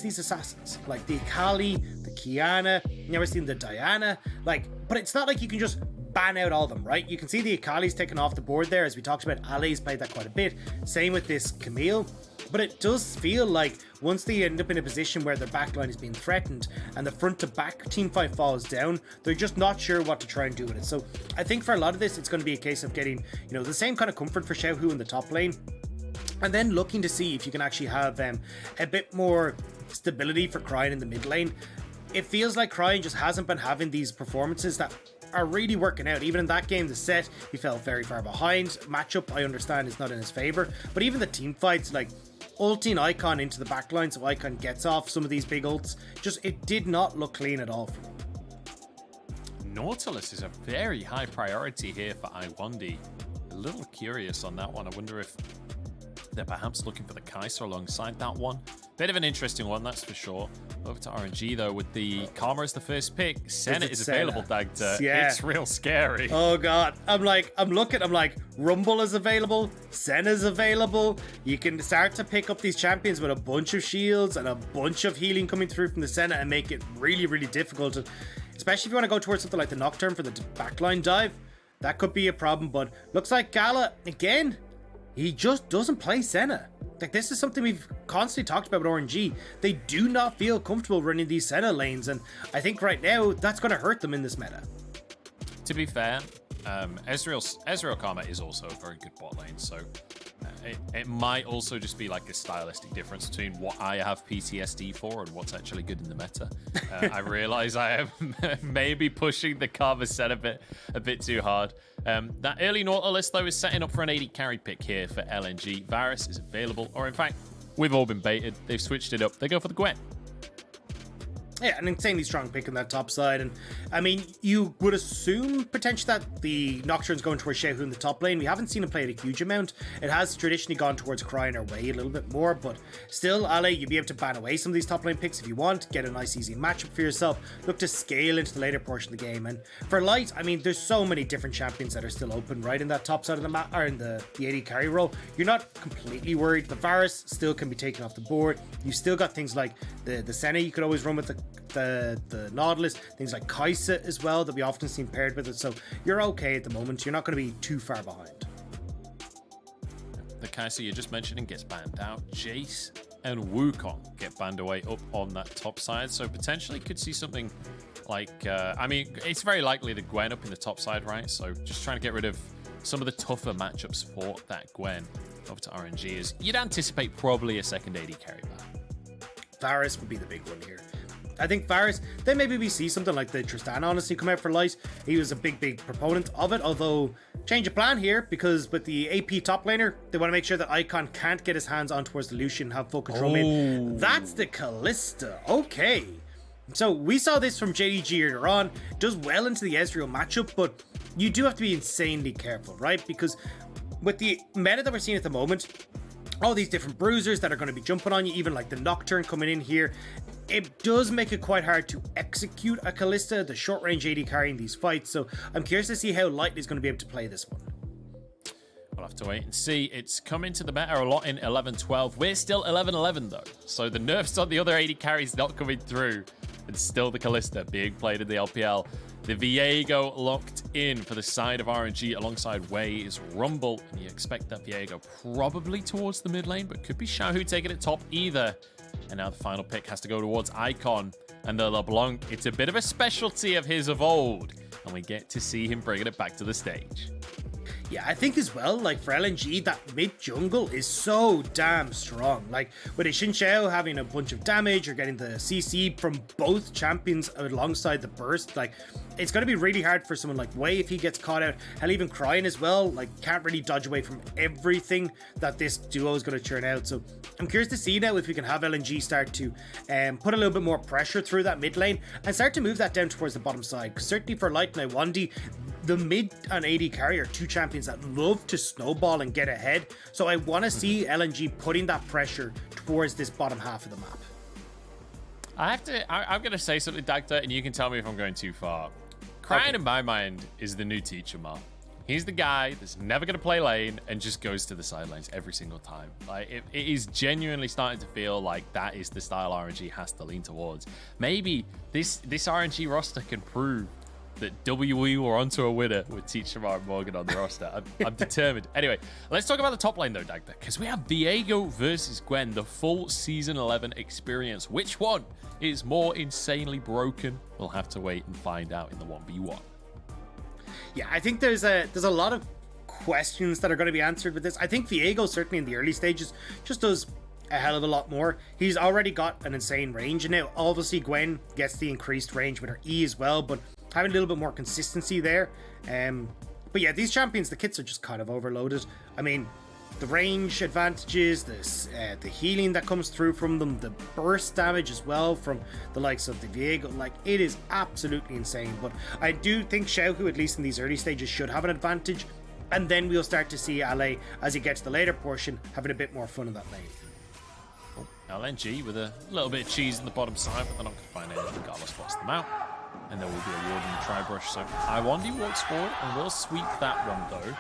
these assassins, like the Akali, the Kiana, never seen the Diana, like, but it's not like you can just ban out all of them, right? You can see the Akali's taken off the board there, as we talked about. Ali's played that quite a bit. Same with this Camille. But it does feel like once they end up in a position where their backline is being threatened and the front to back team fight falls down, they're just not sure what to try and do with it. So I think for a lot of this, it's going to be a case of getting, you know, the same kind of comfort for Xiaohu in the top lane, and then looking to see if you can actually have a bit more stability for Cryin in the mid lane. It feels like Cryin just hasn't been having these performances that are really working out. Even in that game, the set, he fell very far behind. Matchup, I understand, is not in his favor, but even the team fights, like ulting Icon into the backline so Icon gets off some of these big ults, just it did not look clean at all for him. Nautilus is a very high priority here for iWandy. A little curious on that one. I wonder if they're perhaps looking for the Kai'Sa alongside that one. Bit of an interesting one, that's for sure. Over to RNG though, with the Karma as the first pick. Senna is available, Dagda. Yeah. It's real scary. Oh god, I'm like Rumble is available, Senna's available. You can start to pick up these champions with a bunch of shields and a bunch of healing coming through from the Senna and make it really, really difficult. Especially if you want to go towards something like the Nocturne for the backline dive. That could be a problem, but looks like Gala, again, he just doesn't play Senna. Like, this is something we've constantly talked about with RNG. They do not feel comfortable running these Senna lanes, and I think right now that's going to hurt them in this meta. To be fair, Ezreal Karma is also a very good bot lane, so it might also just be like a stylistic difference between what I have PTSD for and what's actually good in the meta. I realize I am maybe pushing the Karma set a bit too hard. That early Nautilus, though, is setting up for an 80 carry pick here for LNG. Varus is available, or in fact, we've all been baited. They've switched it up. They go for the Gwen. Yeah, an insanely strong pick on that top side. And I mean, you would assume potentially that the Nocturne's going towards Xiaohu in the top lane. We haven't seen him play it a huge amount. It has traditionally gone towards Cryin or Wei a little bit more, but still, Ale, you'd be able to ban away some of these top lane picks if you want, get a nice easy matchup for yourself, look to scale into the later portion of the game. And for Light, I mean, there's so many different champions that are still open, right, in that top side of the map, or in the 80 carry role. You're not completely worried. The Varus still can be taken off the board. You've still got things like the Senna you could always run with the Nautilus, things like Kai'Sa as well that we often see paired with it, so you're okay at the moment. You're not going to be too far behind. The Kai'Sa you're just mentioning gets banned out. Jace and Wukong get banned away up on that top side, so potentially could see something like, I mean, it's very likely the Gwen up in the top side, right? So just trying to get rid of some of the tougher matchups for that Gwen over to RNG is you'd anticipate probably a second AD carry ban. Varus would be the big one here. I think Varus, then maybe we see something like the Tristan honestly come out for Light. He was a big proponent of it, although change of plan here, because with the AP top laner, they want to make sure that Icon can't get his hands on towards the Lucian, have full control mid. That's the Kalista. Okay. So we saw this from JDG earlier on. Does well into the Ezreal matchup, but you do have to be insanely careful, right? Because with the meta that we're seeing at the moment, all these different bruisers that are going to be jumping on you, even like the Nocturne coming in here, it does make it quite hard to execute a Kalista, the short range AD carrying these fights. So I'm curious to see how Light is going to be able to play this one. We'll have to wait and see. It's come into the meta a lot in 11-12. We're still 11-11 though, so the nerfs on the other AD carries not coming through. It's still the Kalista being played in the LPL. The Viego locked in for the side of RNG alongside Wei is Rumble, and you expect that Viego probably towards the mid lane, but could be Xiaohu taking it top either. And now the final pick has to go towards Icon and the LeBlanc. It's a bit of a specialty of his of old, and we get to see him bringing it back to the stage. Yeah, I think as well, like for LNG, that mid jungle is so damn strong. Like with Xin Xiao having a bunch of damage or getting the CC from both champions alongside the burst, like it's going to be really hard for someone like Wei if he gets caught out. Hell, even Cryin as well, like can't really dodge away from everything that this duo is going to churn out. So I'm curious to see now if we can have LNG start to put a little bit more pressure through that mid lane and start to move that down towards the bottom side. Because certainly for Light and iWandy, the mid and AD carry are two champions that love to snowball and get ahead. So I want to see LNG putting that pressure towards this bottom half of the map. I'm going to say something, Dagda, and you can tell me if I'm going too far. Cryin in my mind is the new teacher, Mark. He's the guy that's never going to play lane and just goes to the side lanes every single time. Like, it is genuinely starting to feel like that is the style RNG has to lean towards. Maybe this RNG roster can prove that WE were onto a winner with Teach Shamar Morgan on the roster. I'm determined. Anyway, let's talk about the top lane though, Dagda, because we have Viego versus Gwen, the full Season 11 experience. Which one is more insanely broken? We'll have to wait and find out in the 1v1. Yeah, I think there's a lot of questions that are going to be answered with this. I think Viego, certainly in the early stages, just does a hell of a lot more. He's already got an insane range, and now obviously Gwen gets the increased range with her E as well, but having a little bit more consistency there. But yeah, these champions, the kits are just kind of overloaded. I mean, the range advantages, the healing that comes through from them, the burst damage as well from the likes of the Viego, like, it is absolutely insane. But I do think Xiaohu, at least in these early stages, should have an advantage, and then we'll start to see Ale, as he gets to the later portion, having a bit more fun in that lane. LNG with a little bit of cheese in the bottom side, but they're not going to find anything. Gala spots them out, and there will be a ward in the tri-brush. So Iwandi walks forward and will sweep that one though.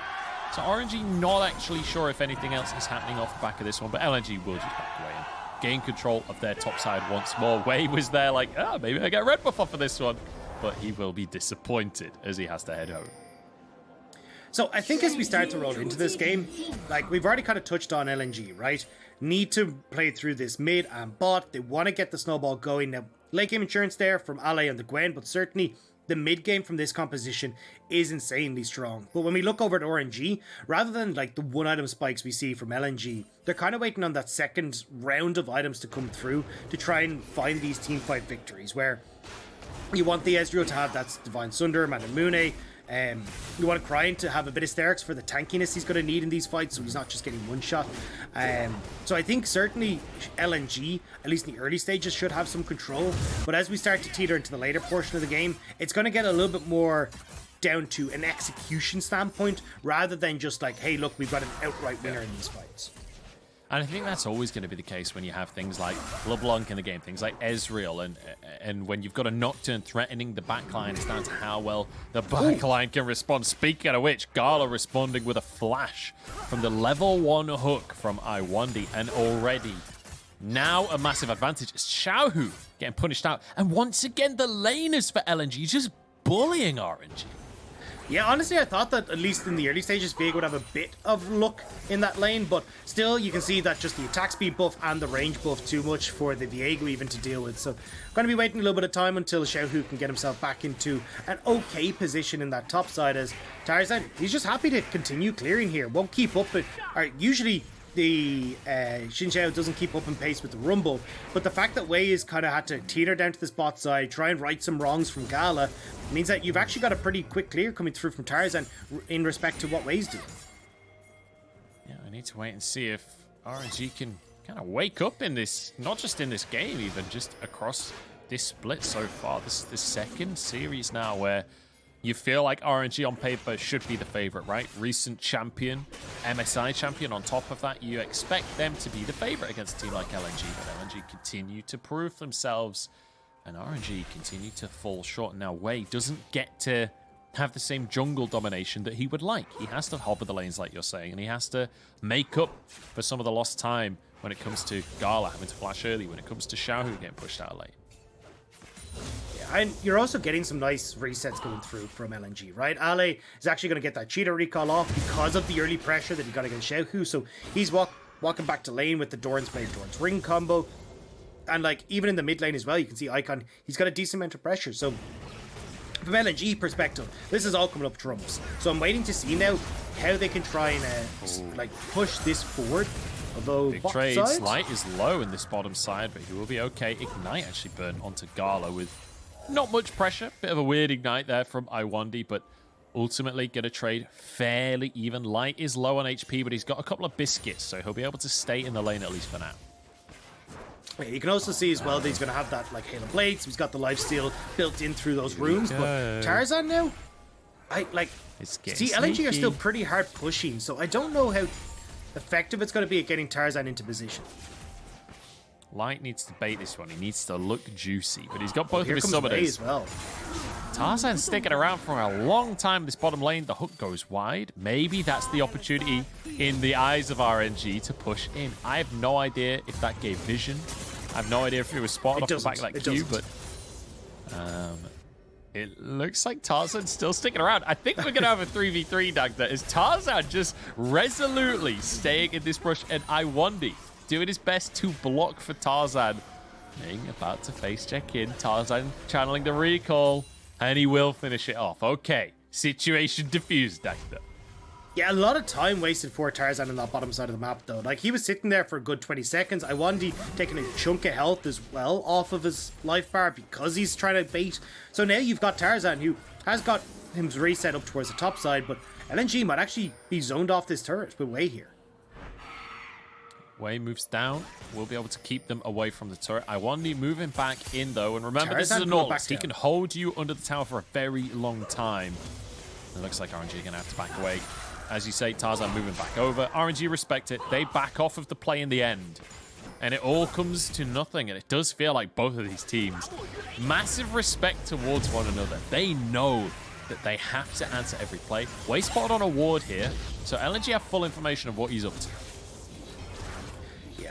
So RNG not actually sure if anything else is happening off the back of this one, but LNG will just back away and gain control of their top side once more. Wei was there like, maybe I get a red buff off of this one, but he will be disappointed as he has to head home. So I think as we start to roll into this game, like, we've already kind of touched on LNG, right? Need to play through this mid and bot. They want to get the snowball going. Now, late game insurance there from Ale and the Gwen, but certainly the mid game from this composition is insanely strong. But when we look over at RNG, rather than like the one item spikes we see from LNG, they're kind of waiting on that second round of items to come through to try and find these team fight victories, where you want the Ezreal to have that Divine Sunder, Manamune. You want Cryin to have a bit of sterics for the tankiness he's going to need in these fights, so he's not just getting one shot. So I think certainly LNG, at least in the early stages, should have some control. But as we start to teeter into the later portion of the game, it's going to get a little bit more down to an execution standpoint, rather than just like, hey, look, we've got an outright winner in these fights. And I think that's always going to be the case when you have things like LeBlanc in the game, things like Ezreal, and when you've got a Nocturne threatening the backline, it's down to how well the backline can respond. Speaking of which, Gala responding with a flash from the level 1 hook from Iwandi, and already now a massive advantage. It's Xiaohu getting punished out, and once again the laners for LNG just bullying RNG. Yeah, honestly, I thought that at least in the early stages, Viego would have a bit of luck in that lane, but still, you can see that just the attack speed buff and the range buff too much for the Viego even to deal with. So, going to be waiting a little bit of time until Xiaohu can get himself back into an okay position in that top side, as Tarzan, he's just happy to continue clearing here. Won't keep up, but usually the Xin Xiao doesn't keep up in pace with the Rumble, but the fact that Wei has kind of had to teeter down to the bot side, try and right some wrongs from Gala, means that you've actually got a pretty quick clear coming through from Tarzan in respect to what Wei's doing. Yeah, I need to wait and see if RNG can kind of wake up in this, not just in this game even, just across this split so far. This is the second series now where you feel like RNG on paper should be the favorite, right? Recent champion, MSI champion. On top of that, you expect them to be the favorite against a team like LNG, but LNG continue to prove themselves, and RNG continue to fall short. Now, Wei doesn't get to have the same jungle domination that he would like. He has to hover the lanes, like you're saying, and he has to make up for some of the lost time when it comes to Gala having to flash early, when it comes to Xiaohu getting pushed out late. And you're also getting some nice resets going through from LNG, right? Ale is actually going to get that cheetah recall off because of the early pressure that he got against Xiaohu. So he's walking back to lane with the Doran's Blade, Doran's Ring combo. And like, even in the mid lane as well, you can see Icon, he's got a decent amount of pressure. So from LNG perspective, this is all coming up trumps. So I'm waiting to see now how they can try and like push this forward. Although big trade, Slight is low in this bottom side, but he will be okay. Ignite actually burnt onto Gala with not much pressure. Bit of a weird Ignite there from Iwandi, but ultimately going to trade fairly even. Light is low on HP, but he's got a couple of biscuits, so he'll be able to stay in the lane at least for now. Yeah, you can also see as well that he's going to have that like Halo Blades. He's got the lifesteal built in through those rooms. But Tarzan now, LNG are still pretty hard pushing, so I don't know how effective it's going to be at getting Tarzan into position. Light needs to bait this one. He needs to look juicy, but he's got both of his summoners as well Tarzan's sticking around for a long time this bottom lane. The hook goes wide. Maybe that's the opportunity in the eyes of RNG to push in. I have no idea if that gave vision. I have no idea if it was spotted off the back of that Q, but it looks like Tarzan's still sticking around. I think we're going to have a 3v3, Dagda, as Tarzan just resolutely staying in this brush, and Iwandi doing his best to block for Tarzan. Ming about to face check in. Tarzan channeling the recall, and he will finish it off. Okay, situation diffused, Dagda. Yeah, a lot of time wasted for Tarzan on that bottom side of the map, though. Like, he was sitting there for a good 20 seconds. Iwandi taking a chunk of health as well off of his life bar because he's trying to bait. So now you've got Tarzan, who has got him reset up towards the top side, but LNG might actually be zoned off this turret with Wei here. Wei moves down. We'll be able to keep them away from the turret. Iwandi moving back in, though. And remember, Tarzan this is a Nautilus. He can hold you under the tower for a very long time. It looks like RNG are going to have to back away. As you say, Tarzan moving back over. RNG respect it. They back off of the play in the end. And it all comes to nothing. And it does feel like both of these teams, massive respect towards one another. They know that they have to answer every play. Wei spotted on a ward here. So LNG have full information of what he's up to.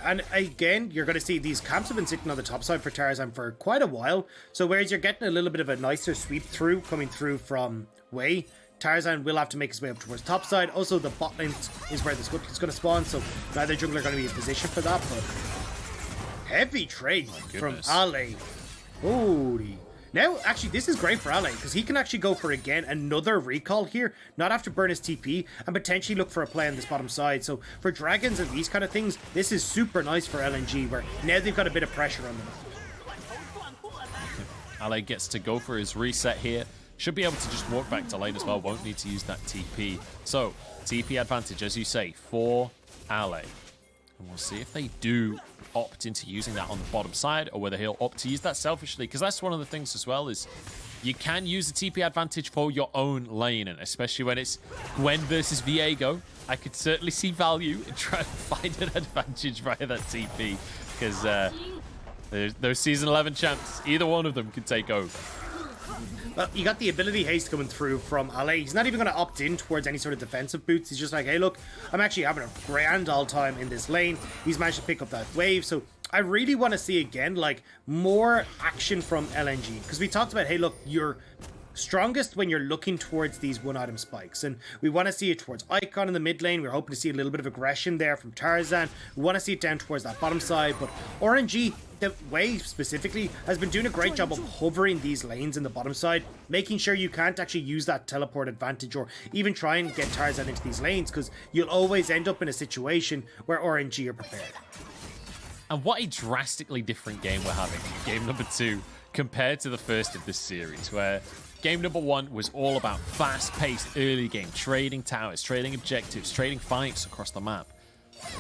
And again, you're going to see these camps have been sitting on the top side for Tarzan for quite a while. So whereas you're getting a little bit of a nicer sweep through coming through from Wei, Tarzan will have to make his way up towards top side. Also, the bot lane is where the Squid is going to spawn, so neither jungler are going to be in position for that. But heavy trade from Ale. Holy. Now, actually, this is great for Ale, because he can actually go for, again, another recall here, not have to burn his TP, and potentially look for a play on this bottom side. So, for dragons and these kind of things, this is super nice for LNG, where now they've got a bit of pressure on them. Ale gets to go for his reset here. Should be able to just walk back to lane as well. Won't need to use that TP. So, TP advantage, as you say, for Ale. And we'll see if they do opt into using that on the bottom side, or whether he'll opt to use that selfishly, because that's one of the things as well, is you can use the TP advantage for your own lane, and especially when it's Gwen versus Viego, I could certainly see value in trying to find an advantage via that TP, because those Season 11 champs, either one of them could take over. Well, you got the ability haste coming through from Ale. He's not even going to opt in towards any sort of defensive boots. He's just like, hey, look, I'm actually having a grand all time in this lane. He's managed to pick up that wave. So I really want to see, again, like, more action from LNG. Because we talked about, hey, look, you're strongest when you're looking towards these one-item spikes. And we want to see it towards Icon in the mid lane. We're hoping to see a little bit of aggression there from Tarzan. We want to see it down towards that bottom side. But RNG, the Wei specifically, has been doing a great job of hovering these lanes in the bottom side, making sure you can't actually use that teleport advantage or even try and get Tarzan into these lanes, because you'll always end up in a situation where RNG are prepared. And what a drastically different game we're having, game number 2, compared to the first of this series, where game number 1 was all about fast-paced early game, trading towers, trading objectives, trading fights across the map.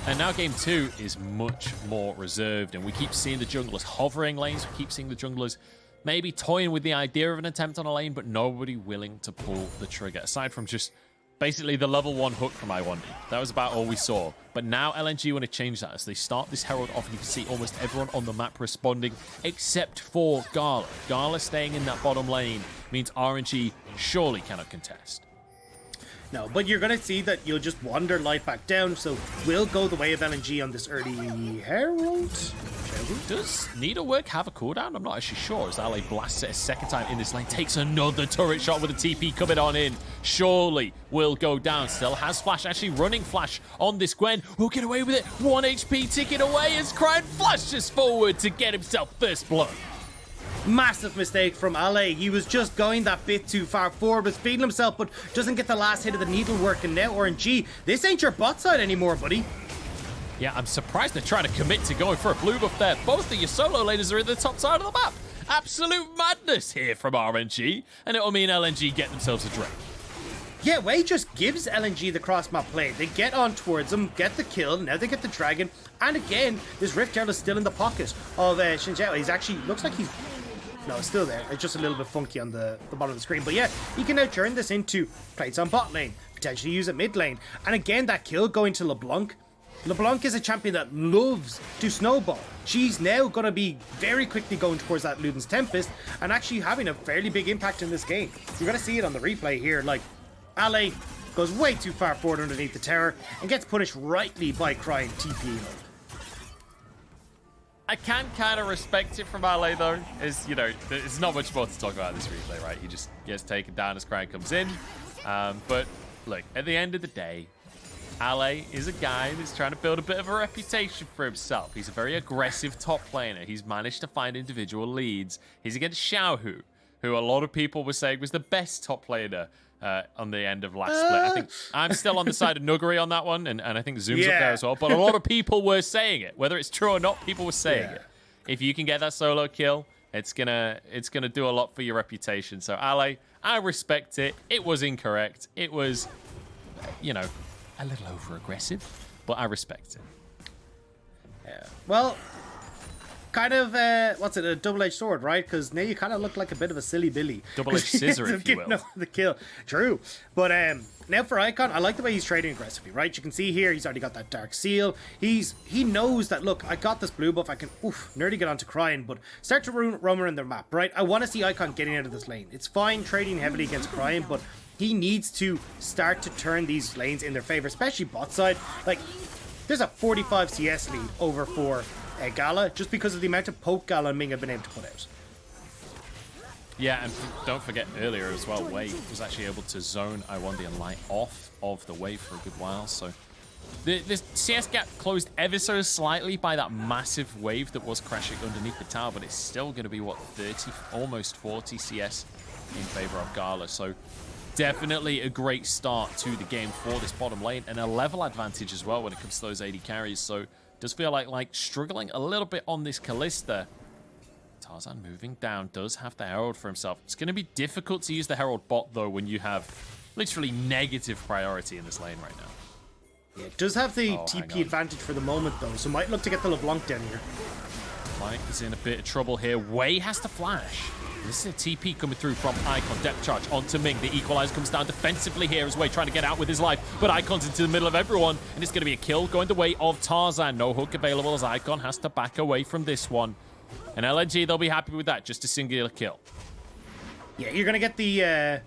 And now game 2 is much more reserved, and we keep seeing the junglers hovering lanes, we keep seeing the junglers maybe toying with the idea of an attempt on a lane, but nobody willing to pull the trigger, aside from just basically the level 1 hook from Iwandi. That was about all we saw. But now LNG want to change that as they start this Herald off, and you can see almost everyone on the map responding, except for Gala. Gala staying in that bottom lane means RNG surely cannot contest. No, but you're going to see that you'll just wander light back down, so we'll go the way of LNG on this early Herald. Does Needlework have a cooldown? I'm not actually sure, as Ale blasts it a second time in this lane, takes another turret shot with a TP coming on in. Surely will go down. Still has flash, actually running flash on this Gwen. Who'll get away with it. 1 HP ticking away as Cryan flashes forward to get himself first blood. Massive mistake from Ale. He was just going that bit too far forward, was feeding himself, but doesn't get the last hit of the needlework. And now RNG, this ain't your bot side anymore, buddy. Yeah, I'm surprised they're trying to commit to going for a blue buff there. Both of your solo laners are in the top side of the map. Absolute madness here from RNG, and it'll mean LNG get themselves a drink. Yeah, Wei just gives LNG the cross-map play. They get on towards him, get the kill, now they get the dragon, and again, this Rift Herald is still in the pocket of Xin Zhao. He's actually, looks like he's, no, it's still there. It's just a little bit funky on the bottom of the screen. But yeah, he can now turn this into plates on bot lane, potentially use it mid lane. And again, that kill going to LeBlanc, LeBlanc is a champion that loves to snowball. She's now going to be very quickly going towards that Luden's Tempest and actually having a fairly big impact in this game. You're going to see it on the replay here. Like, Ale goes way too far forward underneath the tower and gets punished rightly by Crying TP. I can kind of respect it from Ale, though. You know, there's not much more to talk about in this replay, right? He just gets taken down as Crying comes in. But look, at the end of the day, Ale is a guy that's trying to build a bit of a reputation for himself. He's a very aggressive top laner. He's managed to find individual leads. He's against Xiaohu, who a lot of people were saying was the best top laner on the end of last split. I think I'm still on the side of Nuggery on that one, and I think Zoom's up there as well. But a lot of people were saying it. Whether it's true or not, people were saying it. If you can get that solo kill, it's gonna do a lot for your reputation. So Ale, I respect it. It was incorrect. It was, you know, a little over-aggressive, but I respect it. Yeah. Well, kind of, what's it, a double-edged sword, right? Because now you kind of look like a bit of a silly Billy. Double-edged scissor, if you will. The kill. True. But now for Icon, I like the way he's trading aggressively, right? You can see here, he's already got that Dark Seal. He knows that, look, I got this blue buff. I can, nearly get onto Crying, but start to roam around their map, right? I want to see Icon getting out of this lane. It's fine trading heavily against Crying, but he needs to start to turn these lanes in their favor, especially bot side. Like, there's a 45 CS lead over for Gala, just because of the amount of poke Gala and Ming have been able to put out. Yeah, and don't forget earlier as well, Wei was actually able to zone I1D and Light off of the wave for a good while, so the CS gap closed ever so slightly by that massive wave that was crashing underneath the tower, but it's still going to be, what, 30, almost 40 CS in favor of Gala, so definitely a great start to the game for this bottom lane, and a level advantage as well when it comes to those AD carries. So does feel like struggling a little bit on this Kalista. Tarzan moving down, does have the Herald for himself. It's going to be difficult to use the Herald bot though when you have literally negative priority in this lane right now. Yeah, it does have the TP advantage for the moment though, so might look to get the LeBlanc down here. Mike is in a bit of trouble here. Wei has to flash. This is a TP coming through from Icon. Depth charge onto Ming. The Equalizer comes down defensively here as Wei trying to get out with his life. But Icon's into the middle of everyone. And it's going to be a kill going the way of Tarzan. No hook available as Icon has to back away from this one. And LNG, they'll be happy with that. Just a singular kill. Yeah, you're going to get the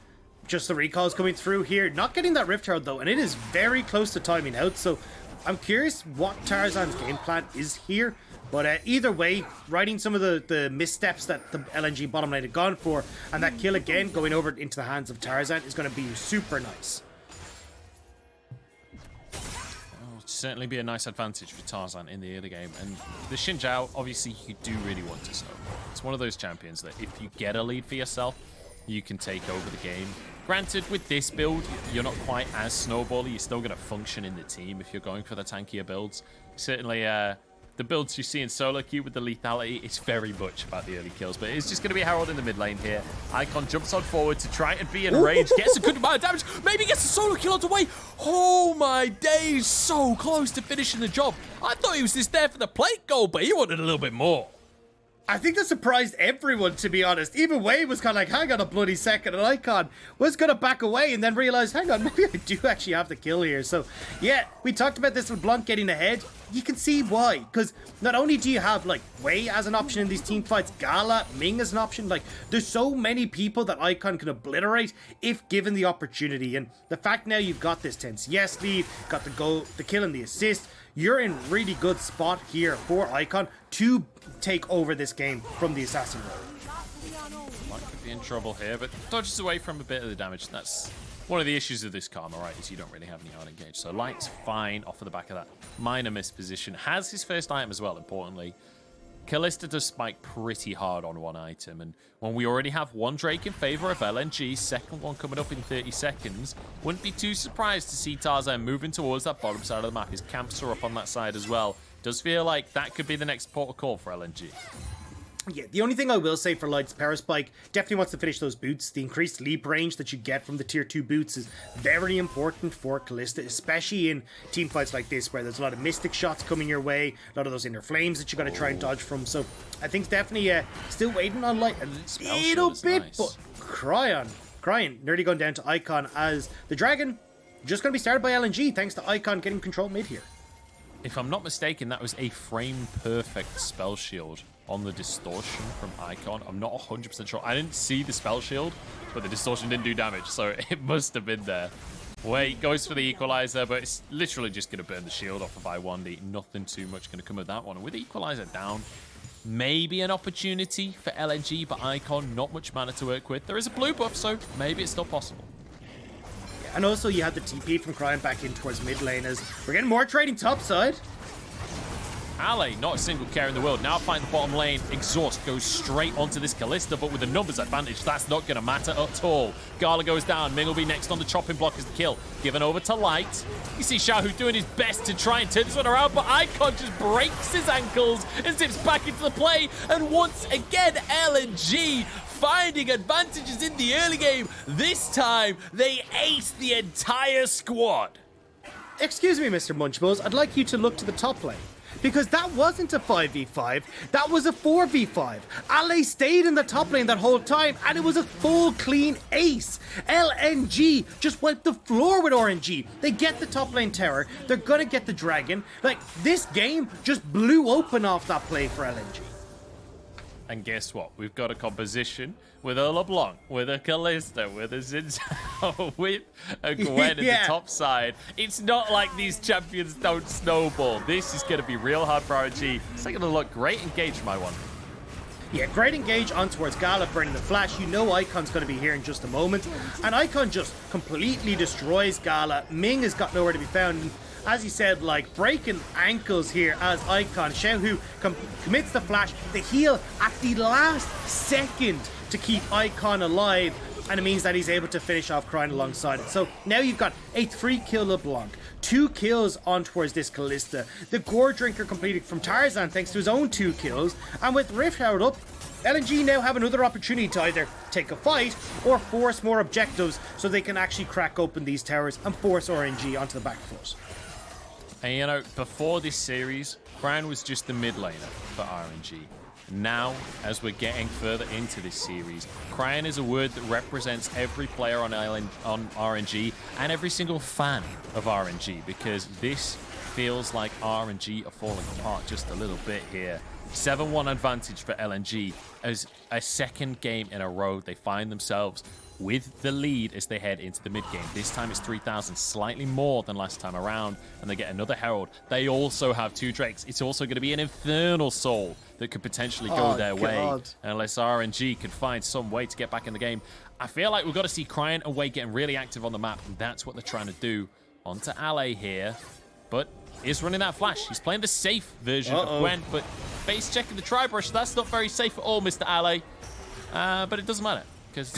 just the recalls coming through here. Not getting that Rift Herald though. And it is very close to timing out. So I'm curious what Tarzan's game plan is here. But either way, riding some of the missteps that the LNG bottom lane had gone for, and that kill again going over into the hands of Tarzan is going to be super nice. It'll certainly be a nice advantage for Tarzan in the early game. And the Xin Zhao, obviously, you do really want to snow. It's one of those champions that if you get a lead for yourself, you can take over the game. Granted, with this build, you're not quite as snowbally. You're still going to function in the team if you're going for the tankier builds. Certainly, the builds you see in solo queue with the lethality, it's very much about the early kills, but it's just going to be Herald in the mid lane here. Icon jumps on forward to try and be in range, gets a good amount of damage, maybe gets a solo kill on the way. Oh my days, so close to finishing the job. I thought he was just there for the plate goal, but he wanted a little bit more. I think that surprised everyone, to be honest. Even Wei was kind of like, hang on a bloody second, and Icon was going to back away and then realize, hang on, maybe I do actually have the kill here. So, yeah, we talked about this with Blanc getting ahead. You can see why, because not only do you have, like, Wei as an option in these team fights, Gala, Ming as an option, like, there's so many people that Icon can obliterate if given the opportunity. And the fact now you've got this 10 CS lead, got the goal, the kill and the assist, you're in really good spot here for Icon to take over this game from the assassin role. Might could be in trouble here, but dodges away from a bit of the damage. That's one of the issues of this Karma, right, is you don't really have any hard engage. So Light's fine off of the back of that minor miss position. Has his first item as well, importantly. Kalista does spike pretty hard on one item, and when we already have one Drake in favor of LNG, second one coming up in 30 seconds, wouldn't be too surprised to see Tarzan moving towards that bottom side of the map. His camps are up on that side as well. Does feel like that could be the next port of call for LNG. Yeah, the only thing I will say for Light's Power Spike, definitely wants to finish those boots. The increased leap range that you get from the tier 2 boots is very important for Kalista, especially in team fights like this where there's a lot of Mystic shots coming your way, a lot of those inner flames that you got to try and dodge from. So I think definitely still waiting on Light a little bit, nice. But Cryon nearly going down to Icon as the Dragon just going to be started by LNG thanks to Icon getting control mid here. if I'm not mistaken, that was a frame-perfect spell shield on the distortion from Icon. I'm not 100% sure. I didn't see the spell shield, but the distortion didn't do damage, so it must have been there. Wait, goes for the equalizer, but it's literally just going to burn the shield off of I1D. Nothing too much going to come of that one. And with the equalizer down, maybe an opportunity for LNG, but Icon, not much mana to work with. There is a blue buff, so maybe it's still possible. And also you had the TP from Cryon back in towards mid lane as we're getting more trading top side. Ale, not a single care in the world. Now find the bottom lane. Exhaust goes straight onto this Kalista, but with a numbers advantage, that's not going to matter at all. Gala goes down. Ming will be next on the chopping block as the kill. Given over to Light. You see Xiaohu doing his best to try and turn this one around, but Icon just breaks his ankles and zips back into the play. And once again, LNG finding advantages in the early game. This time, they ace the entire squad. Excuse me, Mr. Munchables, I'd like you to look to the top lane. Because that wasn't a 5v5, that was a 4v5. Ale stayed in the top lane that whole time, and it was a full clean ace. LNG just wiped the floor with RNG. They get the top lane tower, they're gonna get the dragon. Like, this game just blew open off that play for LNG. And guess what? We've got a composition with a LeBlanc, with a Kalista, with a Zinzao, with a Gwen Yeah. at the top side. It's not like these champions don't snowball. This is going to be real hard for RNG. It's not going to look great engaged from I1. Yeah, great engage on towards Gala, burning the flash. You know Icon's going to be here in just a moment. And Icon just completely destroys Gala. Ming has got nowhere to be found. And as he said, like, breaking ankles here as Icon. Xiaohu commits the flash, the heal at the last second to keep Icon alive. And it means that he's able to finish off Cryon alongside it. So now you've got a 3-kill LeBlanc, 2 kills on towards this Kalista. The Gore Drinker completed from Tarzan thanks to his own 2 kills. And with Rift Herald up, LNG now have another opportunity to either take a fight or force more objectives so they can actually crack open these towers and force RNG onto the back foot. And you know, before this series, Cryon was just the mid laner for RNG. Now, as we're getting further into this series, Cryon is a word that represents every player on RNG and every single fan of RNG, because this feels like RNG are falling apart just a little bit here. 7-1 advantage for LNG as a second game in a row they find themselves with the lead as they head into the mid game. This time it's 3,000, slightly more than last time around, and they get another Herald. They also have 2 Drakes. It's also going to be an Infernal Soul that could potentially go their way unless RNG can find some way to get back in the game. I feel like we've got to see Cryon away getting really active on the map, and that's what they're trying to do. Onto Ale here, but is running that flash. He's playing the safe version of Gwen, but base checking the tri-brush. That's not very safe at all, Mr. Ale. But it doesn't matter, because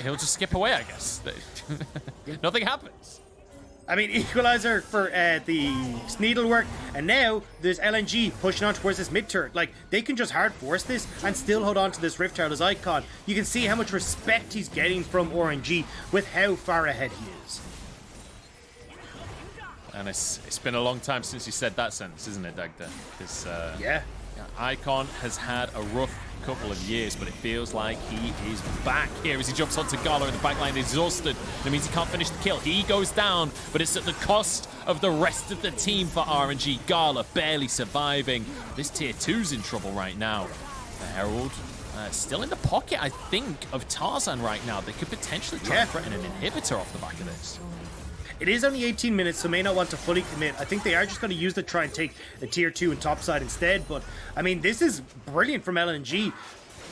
he'll just skip away, I guess. Nothing happens. I mean, equalizer for the needlework, and now there's LNG pushing on towards this mid turret. Like, they can just hard force this and still hold on to this Rift Herald as Icon. You can see how much respect he's getting from RNG with how far ahead he is. And it's been a long time since you said that sentence, isn't it, Dagda? Because yeah, Icon has had a rough couple of years, but it feels like he is back here as he jumps onto Gala in the backline, exhausted. That means he can't finish the kill. He goes down, but it's at the cost of the rest of the team for RNG. Gala barely surviving. This tier 2's in trouble right now. The Herald still in the pocket, I think, of Tarzan right now. They could potentially try and threaten an inhibitor off the back of this. It is only 18 minutes, so may not want to fully commit. I think they are just going to use to try and take a tier 2 and topside instead. But, I mean, this is brilliant from LNG.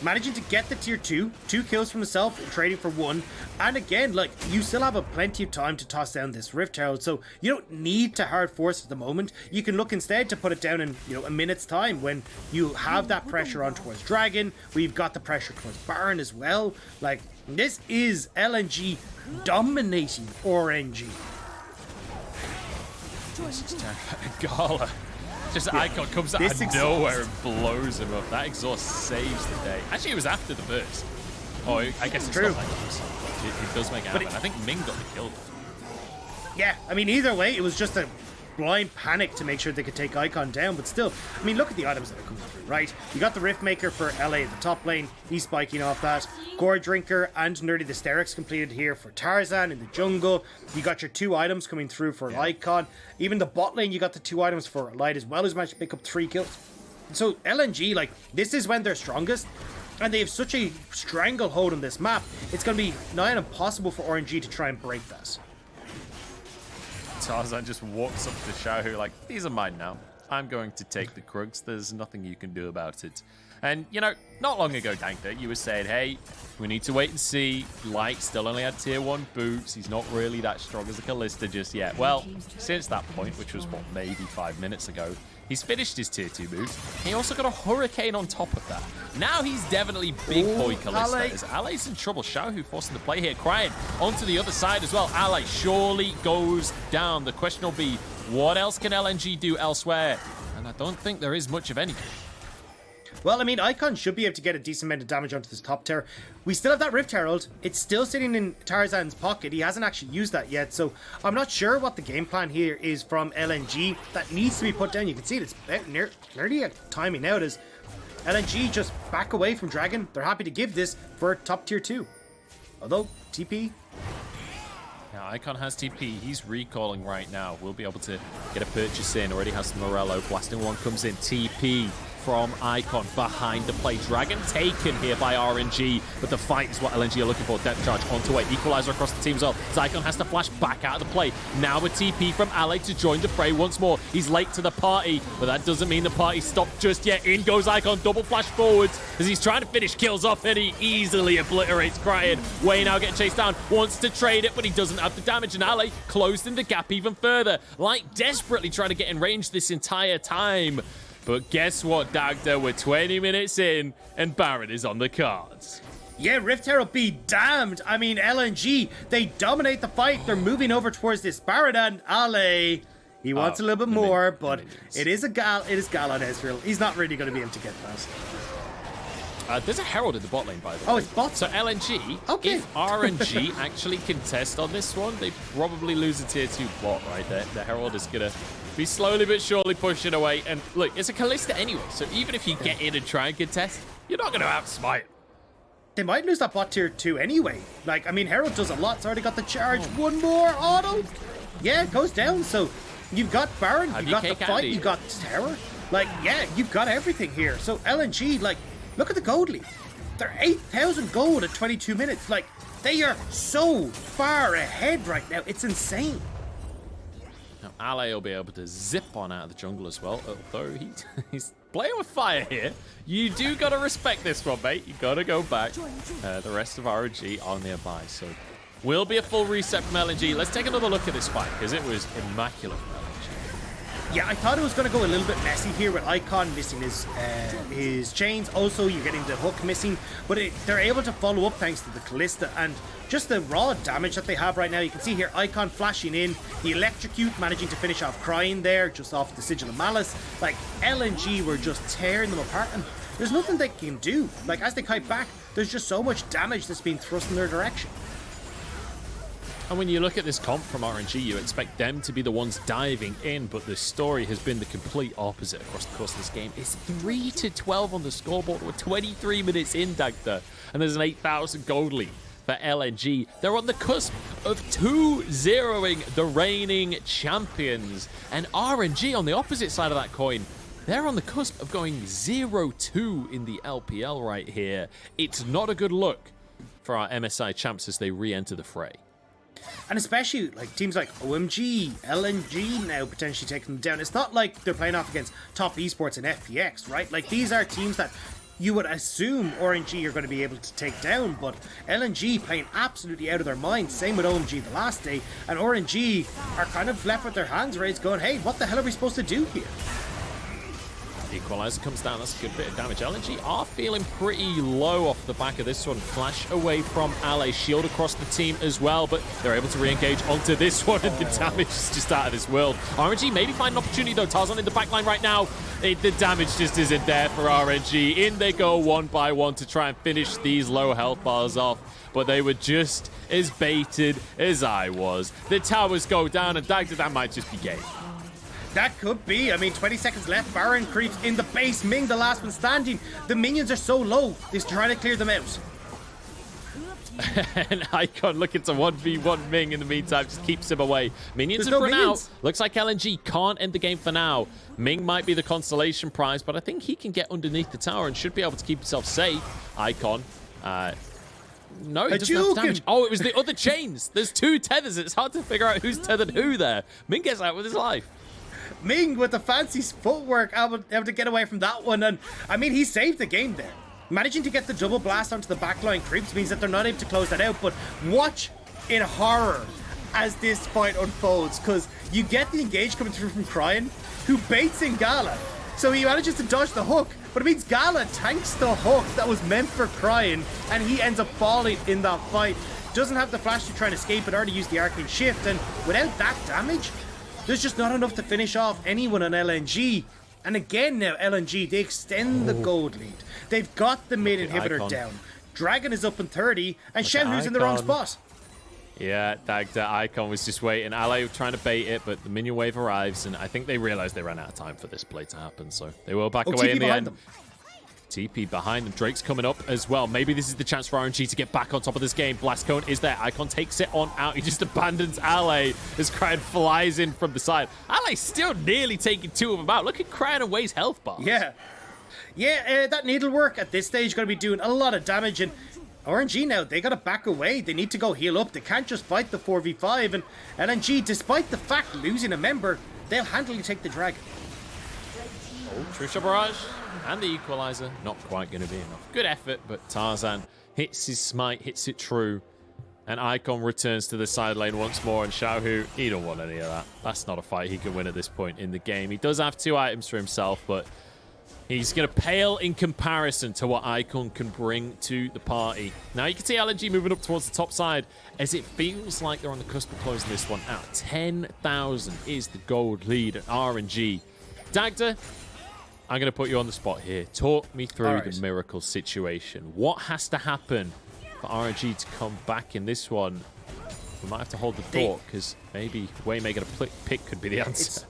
Managing to get the tier 2, 2 kills from himself, trading for 1. And again, like, you still have plenty of time to toss down this Rift Herald, so you don't need to hard force at the moment. You can look instead to put it down in, you know, a minute's time when you have that pressure on towards Dragon. We've got the pressure towards Baron as well. Like, this is LNG dominating RNG. This is terrifying. Gala. Just Icon comes out of nowhere and blows him up. That exhaust saves the day. Actually, it was after the burst. Oh, I guess it's not like it does make it happen. I think Ming got the kill. Yeah, I mean, either way, it was just a blind panic to make sure they could take Icon down, but still, I mean, look at the items that are coming through, right? You got the Rift Maker for LA at the top lane, he's spiking off that. Gore Drinker and Nerdy the Sterix completed here for Tarzan in the jungle. You got your 2 items coming through for Icon. Even the bot lane, you got the 2 items for Light as well, as managed to pick up 3 kills. So LNG, like, this is when they're strongest. And they have such a stranglehold on this map, it's going to be nigh impossible for RNG to try and break that. Tarzan just walks up to Xiaohu like, these are mine now. I'm going to take the Krugs. There's nothing you can do about it. And, you know, not long ago, Dankta, you were saying, hey, we need to wait and see. Light still only had tier 1 boots. He's not really that strong as a Kalista just yet. Well, since that point, which was, what, maybe 5 minutes ago, he's finished his tier 2 boots. He also got a Hurricane on top of that. Now he's definitely big boy Kalista. As Allay's in trouble. Xiaohu forcing the play here. Crying onto the other side as well. Allay surely goes down. The question will be, what else can LNG do elsewhere? And I don't think there is much of anything. Well, I mean, Icon should be able to get a decent amount of damage onto this top tower. We still have that Rift Herald. It's still sitting in Tarzan's pocket. He hasn't actually used that yet, so I'm not sure what the game plan here is from LNG. That needs to be put down. You can see it's nearly a timing out as LNG just back away from Dragon. They're happy to give this for top tier 2. Although, TP... Yeah, Icon has TP. He's recalling right now. We'll be able to get a purchase in. Already has Morello. Blasting one comes in. TP from Icon behind the play. Dragon taken here by RNG, but the fight is what LNG are looking for. Depth charge onto it. Equalizer across the team as well. Icon has to flash back out of the play. Now a TP from Allay to join the fray once more. He's late to the party, but that doesn't mean the party stopped just yet. In goes Icon, double flash forwards as he's trying to finish kills off, and he easily obliterates Cryan. Way now getting chased down, wants to trade it, but he doesn't have the damage, and Allay closed in the gap even further. Like desperately trying to get in range this entire time. But guess what, Dagda? We're 20 minutes in, and Baron is on the cards. Yeah, Rift Herald be damned. I mean, LNG, they dominate the fight. They're moving over towards this Baron, and Allay, he wants a little bit more, but it is Gal on Ezreal. He's not really going to be able to get that. There's a Herald in the bot lane, by the way. Oh, it's bot. So LNG, if RNG actually contest on this one, they probably lose a tier 2 bot right there. The Herald is going to be slowly but surely pushing away. And look, it's a Kalista anyway, so even if you get in and try and contest, you're not going to outsmite. They might lose that bot tier 2 anyway. Like, I mean, Herald does a lot. It's already got the charge. One more auto. Yeah, it goes down. So you've got Baron, you've got the fight, you've got Terror. Like, yeah, you've got everything here. So LNG, like, look at the gold lead. They're 8,000 gold at 22 minutes. Like, they are so far ahead right now. It's insane. Now, Allay will be able to zip on out of the jungle as well, although he's playing with fire here. You do got to respect this one, mate. You got to go back. The rest of RNG are nearby, so will be a full reset from LNG. Let's take another look at this fight, because it was immaculate from LNG. Yeah, I thought it was going to go a little bit messy here with Icon missing his chains. Also, you're getting the hook missing, but they're able to follow up thanks to the Kalista and just the raw damage that they have right now. You can see here Icon flashing in, the electrocute managing to finish off Crying there, just off the Sigil of Malice. Like, LNG were just tearing them apart, and there's nothing they can do. Like, as they kite back, there's just so much damage that's being thrust in their direction. And when you look at this comp from RNG, you expect them to be the ones diving in, but the story has been the complete opposite across the course of this game. It's 3-12 on the scoreboard. We're 23 minutes in, Dagda, and there's an 8,000 gold lead for LNG. They're on the cusp of 2-0ing the reigning champions. And RNG, on the opposite side of that coin, they're on the cusp of going 0-2 in the LPL right here. It's not a good look for our MSI champs as they re-enter the fray. And especially like teams like OMG, LNG now potentially taking them down. It's not like they're playing off against top esports and FPX, right? Like, these are teams that you would assume RNG are going to be able to take down, but LNG playing absolutely out of their minds. Same with OMG the last day, and RNG are kind of left with their hands raised going, hey, what the hell are we supposed to do here? Equalizer comes down, that's a good bit of damage. LNG are feeling pretty low off the back of this one. Flash away from Allay, shield across the team as well, but they're able to re-engage onto this one, and the damage is just out of this world. RNG maybe find an opportunity though. Tarzan in the backline right now. The damage just isn't there for RNG. In they go one by one to try and finish these low health bars off, but they were just as baited as I was. The towers go down, and that might just be game. That could be. I mean, 20 seconds left. Baron creeps in the base. Ming, the last one standing. The minions are so low. He's trying to clear them out. And Icon looking to 1v1 Ming in the meantime, just keeps him away. Minions in front now. Looks like LNG can't end the game for now. Ming might be the consolation prize, but I think he can get underneath the tower and should be able to keep himself safe. Icon, no, he doesn't have damage. Oh, it was the other chains. There's 2 tethers. It's hard to figure out who's tethered who there. Ming gets out with his life. Ming with the fancy footwork, able to get away from that one. And I mean, he saved the game there. Managing to get the double blast onto the backline creeps means that they're not able to close that out. But watch in horror as this fight unfolds, because you get the engage coming through from Cryin, who baits in Gala. So he manages to dodge the hook, but it means Gala tanks the hook that was meant for Cryin, and he ends up falling in that fight. Doesn't have the flash to try and escape, but already used the arcane shift, and without that damage, there's just not enough to finish off anyone on LNG. And again now, LNG, they extend the gold lead. They've got the mid inhibitor down. Dragon is up in 30, and Xiaohu's in the wrong spot. Yeah, Dagda, Icon was just waiting. Ally trying to bait it, but the minion wave arrives, and I think they realized they ran out of time for this play to happen, so they will back away in the end. TP behind them. Drake's coming up as well. Maybe this is the chance for RNG to get back on top of this game. Blast Cone is there. Icon takes it on out. He just abandons Ally as Cryin flies in from the side. Ally's still nearly taking 2 of them out. Look at Cryin and Way's health bar. Yeah. Yeah, that needlework at this stage going to be doing a lot of damage. And RNG now, they got to back away. They need to go heal up. They can't just fight the 4v5. And LNG, despite the fact losing a member, they'll handily take the Dragon. Oh, Trisha Barrage. And the equalizer, not quite going to be enough. Good effort, but Tarzan hits his smite, hits it true. And Icon returns to the side lane once more. And Xiaohu, he don't want any of that. That's not a fight he can win at this point in the game. He does have 2 items for himself, but he's going to pale in comparison to what Icon can bring to the party. Now you can see LNG moving up towards the top side as it feels like they're on the cusp of closing this one out. 10,000 is the gold lead at RNG. Dagda, I'm going to put you on the spot here. Talk me through the miracle situation. What has to happen for RNG to come back in this one? We might have to hold the thought, because maybe Way making a pick could be the answer.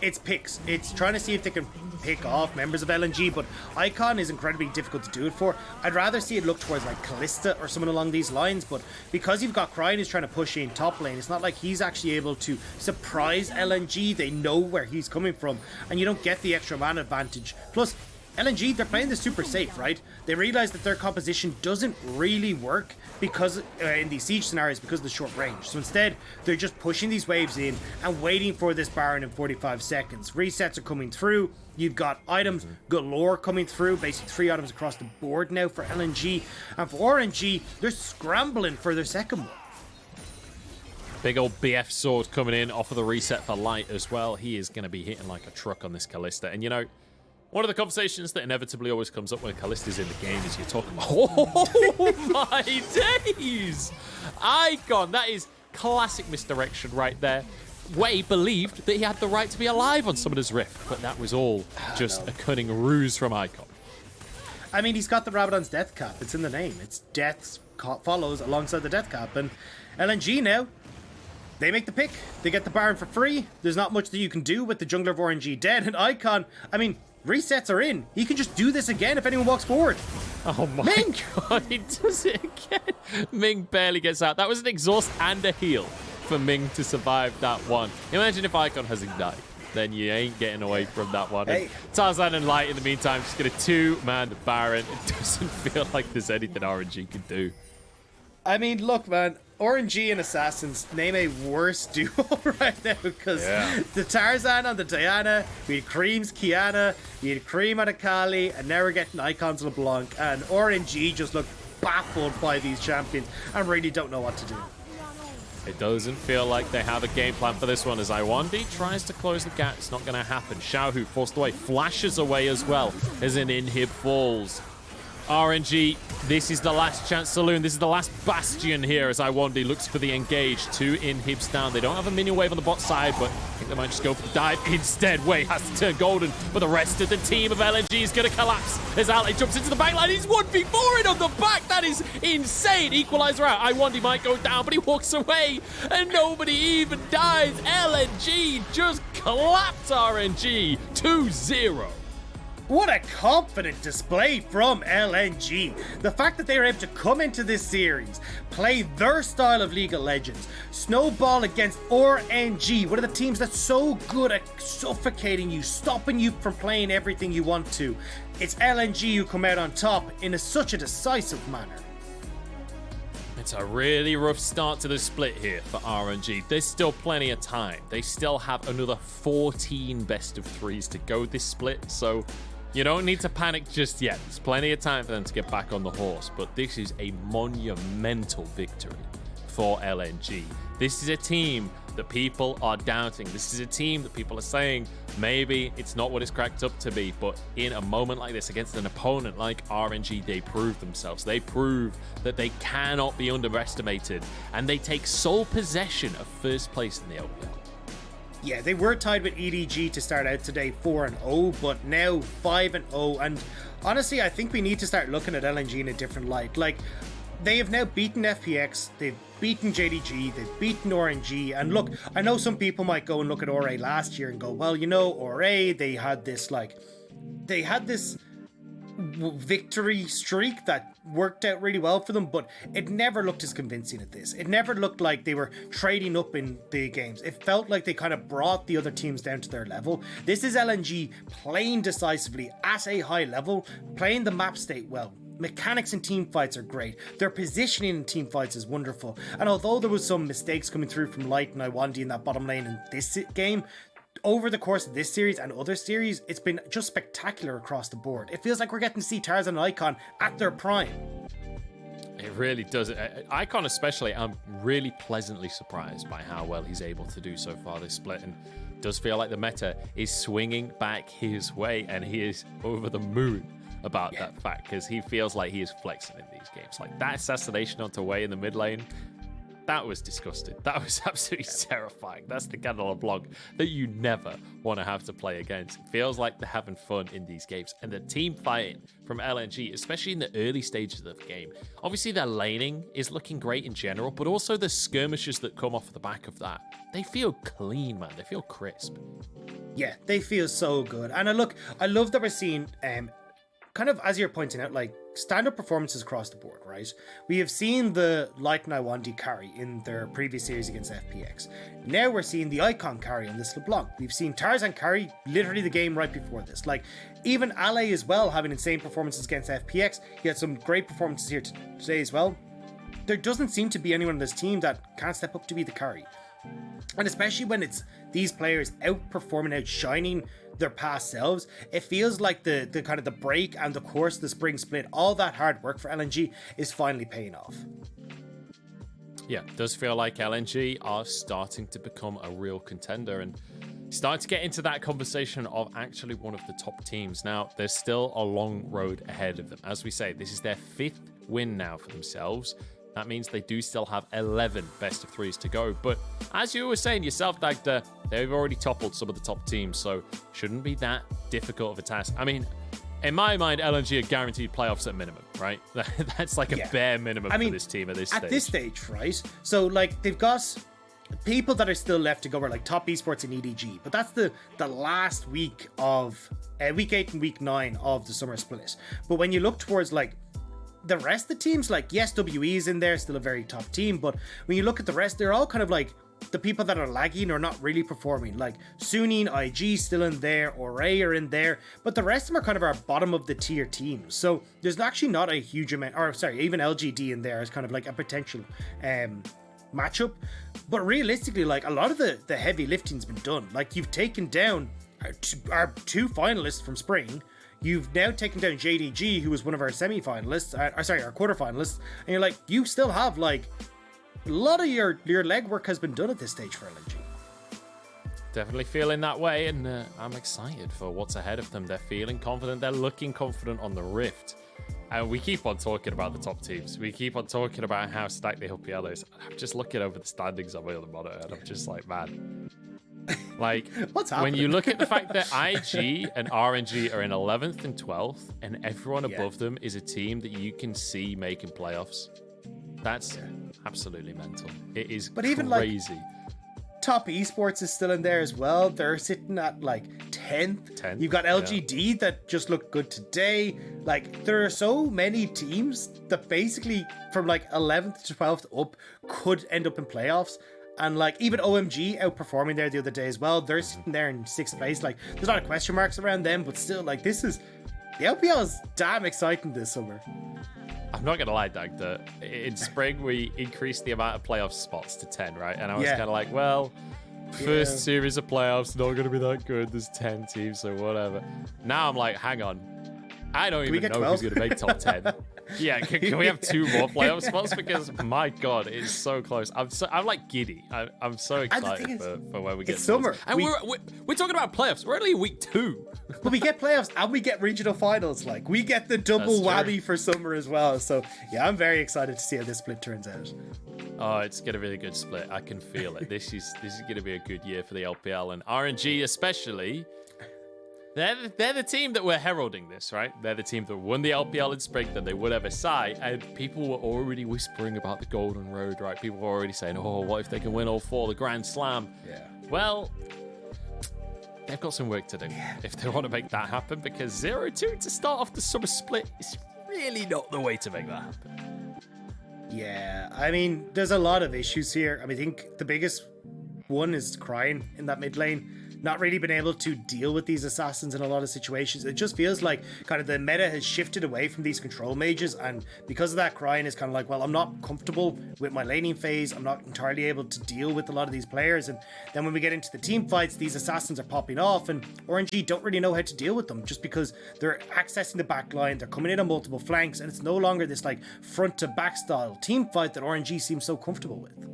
It's picks. It's trying to see if they can pick off members of LNG, but Icon is incredibly difficult to do it for. I'd rather see it look towards like Callista or someone along these lines, but because you've got Cryin who's trying to push in top lane, it's not like he's actually able to surprise LNG. They know where he's coming from, and you don't get the extra mana advantage. Plus, LNG, they're playing this super safe, right? They realize that their composition doesn't really work because in these siege scenarios because of the short range. So instead, they're just pushing these waves in and waiting for this Baron in 45 seconds. Resets are coming through. You've got items galore coming through. Basically 3 items across the board now for LNG. And for RNG, they're scrambling for their second one. Big old BF sword coming in off of the reset for Light as well. He is going to be hitting like a truck on this Callista. And you know, one of the conversations that inevitably always comes up when Callista's in the game is you're talking about, oh my days! Icon, that is classic misdirection right there. Way believed that he had the right to be alive on Summoner's Rift, but that was all just a cunning ruse from Icon. I mean, he's got the Rabadon's death cap. It's in the name. It's death follows alongside the death cap. And LNG now, they make the pick. They get the Baron for free. There's not much that you can do with the jungler of RNG dead. And Icon, I mean, resets are in. He can just do this again if anyone walks forward. Oh my god, he does it again. Ming barely gets out. That was an exhaust and a heal for Ming to survive that one. Imagine if Icon has Ignite. Then you ain't getting away from that one. Hey. Tarzan and Light in the meantime just get a 2-man Baron. It doesn't feel like there's anything RNG can do. I mean, look, man. RNG and Assassins, name a worse duo right now, because the Tarzan on the Diana, we had Cream's Kiana, we had Cream on Akali, and now we're getting Icons LeBlanc, and RNG just look baffled by these champions and really don't know what to do. It doesn't feel like they have a game plan for this one as Iwandi tries to close the gap. It's not going to happen. Xiaohu forced away, flashes away as well as an inhib falls. RNG, this is the last chance saloon. This is the last bastion here as Iwandi looks for the engage. 2 inhibs down. They don't have a minion wave on the bot side, but I think they might just go for the dive instead. Way has to turn golden, but the rest of the team of LNG is going to collapse as Ally jumps into the backline. He's 1v4 in on the back. That is insane. Equalizer out. Iwandi might go down, but he walks away and nobody even dies. LNG just collapsed RNG 2-0. What a confident display from LNG. The fact that they were able to come into this series, play their style of League of Legends, snowball against RNG, one of the teams that's so good at suffocating you, stopping you from playing everything you want to. It's LNG who come out on top in such a decisive manner. It's a really rough start to the split here for RNG. There's still plenty of time. They still have another 14 best of threes to go this split, so you don't need to panic just yet. There's plenty of time for them to get back on the horse, but this is a monumental victory for LNG. This is a team that people are doubting. This is a team that people are saying maybe it's not what it's cracked up to be, but in a moment like this against an opponent like RNG, they prove themselves. They prove that they cannot be underestimated, and they take sole possession of first place in the LPL. Yeah, they were tied with EDG to start out today 4-0, but now 5-0, and honestly, I think we need to start looking at LNG in a different light. Like, they have now beaten FPX, they've beaten JDG, they've beaten RNG, and look, I know some people might go and look at RA last year and go, well, you know, RA, they had this victory streak that worked out really well for them, but it never looked as convincing as this. It never looked like they were trading up in the games. It felt like they kind of brought the other teams down to their level. This is LNG playing decisively at a high level, playing the map state well. Mechanics in team fights are great. Their positioning in team fights is wonderful. And although there was some mistakes coming through from Light and Iwandi in that bottom lane in this game, over the course of this series and other series, it's been just spectacular across the board. It feels like we're getting to see Tarzan and Icon at their prime. It really does. Icon especially, I'm really pleasantly surprised by how well he's able to do so far this split, and does feel like the meta is swinging back his way, and he is over the moon about that fact, because he feels like he is flexing in these games. Like that assassination onto Wei in the mid lane, that was disgusting. That was absolutely terrifying. That's the kind of block that you never want to have to play against. It feels like they're having fun in these games. And the team fighting from LNG, especially in the early stages of the game, obviously their laning is looking great in general, but also the skirmishes that come off the back of that, they feel clean, man. They feel crisp. Yeah, they feel so good. And I love that we're seeing kind of, as you're pointing out, like standard performances across the board, right? We have seen the Light and Iwandi carry in their previous series against FPX. Now we're seeing the Icon carry in this LeBlanc. We've seen Tarzan carry literally the game right before this. Like, even Ale as well, having insane performances against FPX. He had some great performances here today as well. There doesn't seem to be anyone on this team that can't step up to be the carry. And especially when it's these players outperforming, outshining their past selves, it feels like the kind of the break and the course, the spring split, all that hard work for LNG is finally paying off. Yeah, it does feel like LNG are starting to become a real contender and starting to get into that conversation of actually one of the top teams. Now, there's still a long road ahead of them. As we say, this is their 5th win now for themselves. That means they do still have 11 best of threes to go. But as you were saying yourself, Dagda, they've already toppled some of the top teams, so shouldn't be that difficult of a task. I mean, in my mind, LNG are guaranteed playoffs at minimum, right? That's like a bare minimum for this team at this stage. At this stage, right? So, like, they've got people that are still left to go are like Top Esports and EDG, but that's the last week of week 8 and week 9 of the summer split. But when you look towards, like, the rest of the teams, like, yes, WE is in there, still a very top team, but when you look at the rest, they're all kind of like the people that are lagging or not really performing. Like Suning, IG still in there, Ray are in there, but the rest of them are kind of our bottom of the tier teams. So there's actually not a huge amount, or sorry, even LGD in there is kind of like a potential matchup. But realistically, like, a lot of the heavy lifting's been done. Like, you've taken down our two finalists from spring. You've now taken down JDG, who was one of our semi-finalists, our quarterfinalists, and you're like, you still have, like, a lot of your legwork has been done at this stage for LNG. Definitely feeling that way, and I'm excited for what's ahead of them. They're feeling confident. They're looking confident on the Rift. And we keep on talking about the top teams. We keep on talking about how stacked the LPL is. I'm just looking over the standings on my other monitor, and I'm just like, man. Like, what's happening? When you look at the fact that IG and RNG are in 11th and 12th, and everyone above them is a team that you can see making playoffs, that's absolutely mental. It is even crazy. Like, Top Esports is still in there as well. They're sitting at like 10th. You've got LGD that just looked good today. Like, there are so many teams that basically from like 11th to 12th up could end up in playoffs. And like even OMG outperforming there the other day as well. They're sitting there in 6th place. Like, there's a lot of question marks around them, but still, like, the LPL is damn exciting this summer. I'm not gonna lie, Doug, that in spring we increased the amount of playoff spots to 10, right? And I was kind of like, well, first series of playoffs not gonna be that good. There's 10 teams, so whatever. Now I'm like, hang on, I don't even know 12? who's gonna make top 10. Yeah, can we have 2 more playoff spots? Because my God, it's so close. I'm like giddy. I'm so excited for when we get it's summer. And we're talking about playoffs. We're only in week 2. But we get playoffs and we get regional finals. Like, we get the double whammy for summer as well. So yeah, I'm very excited to see how this split turns out. Oh, it's gonna be a good split. I can feel it. This is gonna be a good year for the LPL and RNG especially. They're the team that were heralding this, right? They're the team that won the LPL in spring than they would ever say, and people were already whispering about the Golden Road, right? People were already saying, oh, what if they can win all 4, the Grand Slam? Yeah. Well, they've got some work to do if they want to make that happen, because 0-2 to start off the summer split is really not the way to make that happen. Yeah, I mean, there's a lot of issues here. I mean, I think the biggest one is crying in that mid lane. Not really been able to deal with these assassins in a lot of situations. It just feels like kind of the meta has shifted away from these control mages, and because of that, crying is kind of like, well, I'm not comfortable with my laning phase. I'm not entirely able to deal with a lot of these players, and then when we get into the team fights, these assassins are popping off, and RNG don't really know how to deal with them just because they're accessing the back line, they're coming in on multiple flanks, and it's no longer this like front to back style team fight that RNG seems so comfortable with.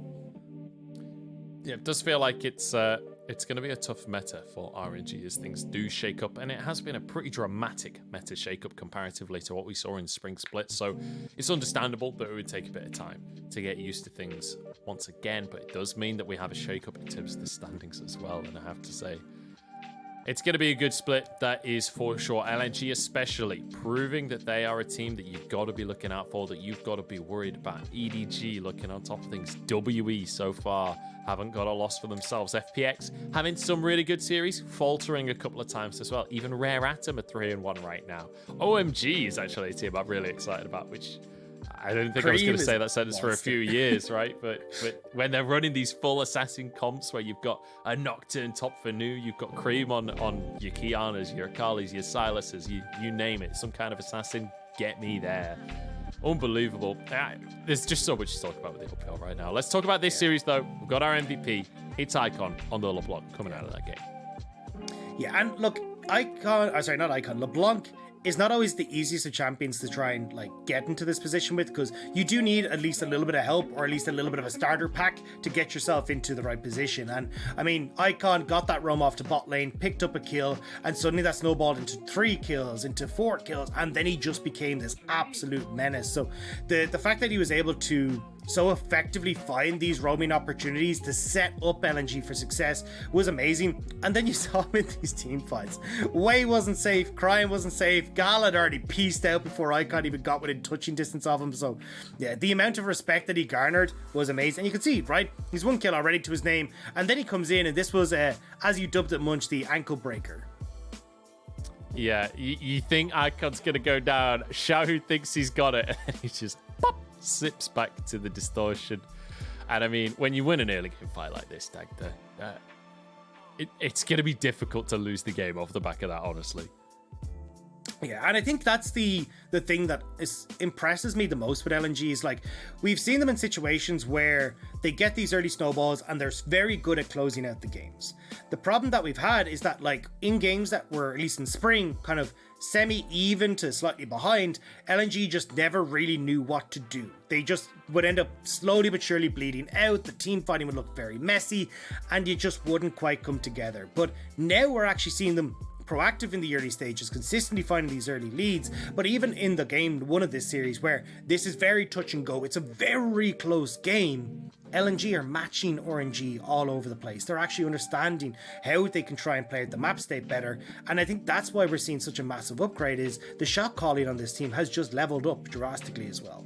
Yeah, it does feel like it's going to be a tough meta for RNG as things do shake up, and it has been a pretty dramatic meta shake up comparatively to what we saw in Spring Split, so it's understandable that it would take a bit of time to get used to things once again, but it does mean that we have a shake up in terms of the standings as well, and I have to say, it's going to be a good split, that is for sure. LNG especially, proving that they are a team that you've got to be looking out for, that you've got to be worried about. EDG looking on top of things. WE so far haven't got a loss for themselves. FPX having some really good series, faltering a couple of times as well. Even Rare Atom are 3-1 right now. OMG is actually a team I'm really excited about, which I don't think I was going to say that sentence for a few years, right? But when they're running these full assassin comps where you've got a Nocturne top for new, you've got Cream on your Kianas, your Akalis, your Silases, you name it, some kind of assassin, get me there. Unbelievable. There's just so much to talk about with the LPL right now. Let's talk about this series, though. We've got our MVP. It's Icon on the LeBlanc coming out of that game. Yeah, and look, LeBlanc is not always the easiest of champions to try and like get into this position with, because you do need at least a little bit of help, or at least a little bit of a starter pack to get yourself into the right position. And I mean, Icon got that roam off to bot lane, picked up a kill, and suddenly that snowballed into 3 kills, into 4 kills, and then he just became this absolute menace. So the fact that he was able to so effectively find these roaming opportunities to set up LNG for success was amazing. And then you saw him in these team fights. Way wasn't safe, Crying wasn't safe, Gal had already pieced out before Icon even got within touching distance of him. So yeah, the amount of respect that he garnered was amazing. And you can see, right, he's 1 kill already to his name, and then he comes in, and this was, as you dubbed it, Munch, the ankle breaker. Yeah, you think Icon's going to go down, Shahu thinks he's got it, and he just pop, slips back to the distortion. And I mean, when you win an early game fight like this, Dagda, it's going to be difficult to lose the game off the back of that, honestly. Yeah, and I think that's the thing that impresses me the most with LNG is, like, we've seen them in situations where they get these early snowballs and they're very good at closing out the games. The problem that we've had is that, like, in games that were, at least in spring, kind of semi-even to slightly behind, LNG just never really knew what to do. They just would end up slowly but surely bleeding out, the team fighting would look very messy, and you just wouldn't quite come together. But now we're actually seeing them proactive in the early stages, consistently finding these early leads. But even in the game 1 of this series, where this is very touch and go, it's a very close game, LNG are matching RNG all over the place. They're actually understanding how they can try and play out the map state better, and I think that's why we're seeing such a massive upgrade, is the shot calling on this team has just leveled up drastically as well.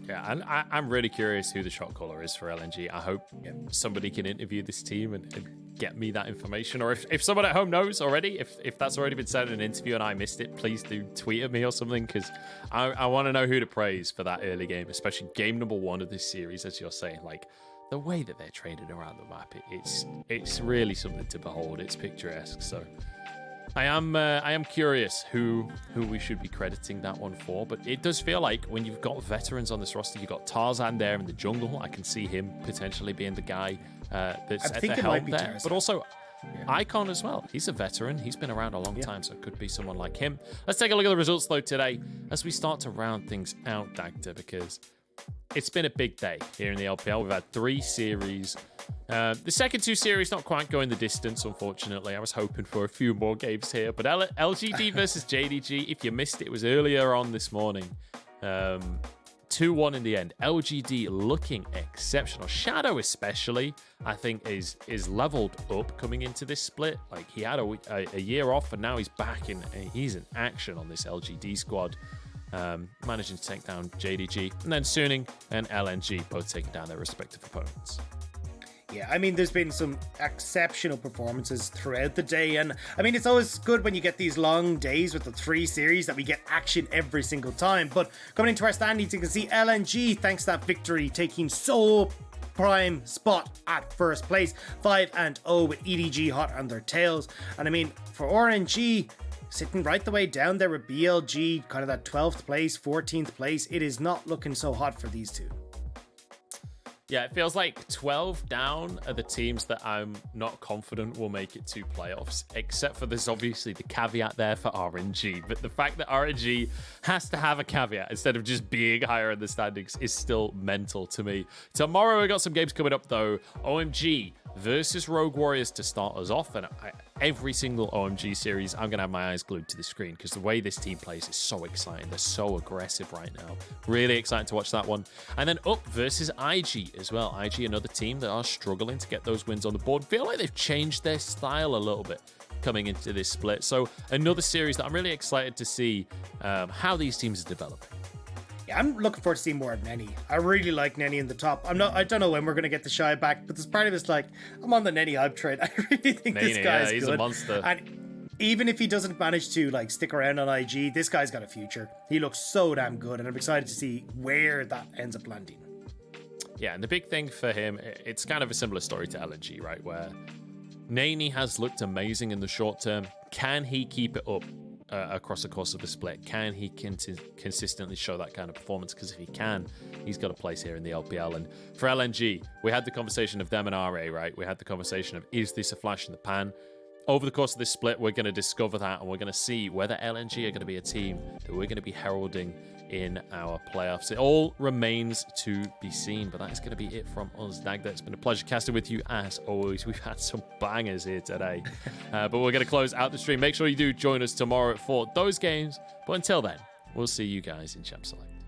Yeah, and I'm really curious who the shot caller is for LNG. I hope somebody can interview this team and get me that information. Or if someone at home knows already, if that's already been said in an interview and I missed it, please do tweet at me or something, because I want to know who to praise for that early game, especially game number 1 of this series, as you're saying. Like, the way that they're trading around the map, it's really something to behold. It's picturesque. So I am curious who we should be crediting that one for, but it does feel like when you've got veterans on this roster, you've got Tarzan there in the jungle. I can see him potentially being the guy that's at the helm there, Tarzan. But also Icon as well. He's a veteran. He's been around a long time, so it could be someone like him. Let's take a look at the results though today as we start to round things out, Dagda, because it's been a big day here in the LPL. We've had 3 series. The second 2 series not quite going the distance, unfortunately. I was hoping for a few more games here. But LGD versus JDG, if you missed it, it was earlier on this morning. 2-1 in the end. LGD looking exceptional. Shadow especially, I think, is leveled up coming into this split. Like, he had a year off, and now he's back he's in action on this LGD squad. Managing to take down JDG, and then Suning and LNG both taking down their respective opponents. Yeah, I mean, there's been some exceptional performances throughout the day, and I mean, it's always good when you get these long days with the 3 series that we get action every single time. But coming into our standings, you can see LNG, thanks to that victory, taking sole prime spot at first place, 5-0 with EDG hot on their tails. And I mean, for RNG, sitting right the way down there with BLG, kind of that 12th place, 14th place. It is not looking so hot for these two. Yeah, it feels like 12 down are the teams that I'm not confident will make it to playoffs, except for there's obviously the caveat there for RNG. But the fact that RNG has to have a caveat instead of just being higher in the standings is still mental to me. Tomorrow, we got some games coming up, though. OMG versus Rogue Warriors to start us off. And every single OMG series, I'm going to have my eyes glued to the screen because the way this team plays is so exciting. They're so aggressive right now. Really excited to watch that one. And then Up versus IG as well. IG, another team that are struggling to get those wins on the board. Feel like they've changed their style a little bit coming into this split. So another series that I'm really excited to see how these teams are developing. Yeah, I'm looking forward to seeing more of Nenny. I really like Nenny in the top. I don't know when we're going to get the Shy back, but there's part of it's like, I'm on the Nenny hype train. I really think this guy's he's good. A monster. And even if he doesn't manage to like stick around on IG, this guy's got a future. He looks so damn good, and I'm excited to see where that ends up landing. Yeah, and the big thing for him, it's kind of a similar story to LNG, right? Where Nani has looked amazing in the short term. Can he keep it up across the course of the split? Can he consistently show that kind of performance? Because if he can, he's got a place here in the LPL. And for LNG, we had the conversation of them and RA, right? We had the conversation of, is this a flash in the pan? Over the course of this split, we're going to discover that, and we're going to see whether LNG are going to be a team that we're going to be heralding in our playoffs. It all remains to be seen, but that is going to be it from us, Dagda. It's been a pleasure casting with you as always. We've had some bangers here today, but we're going to close out the stream. Make sure you do join us tomorrow for those games, but until then, we'll see you guys in Champ Select.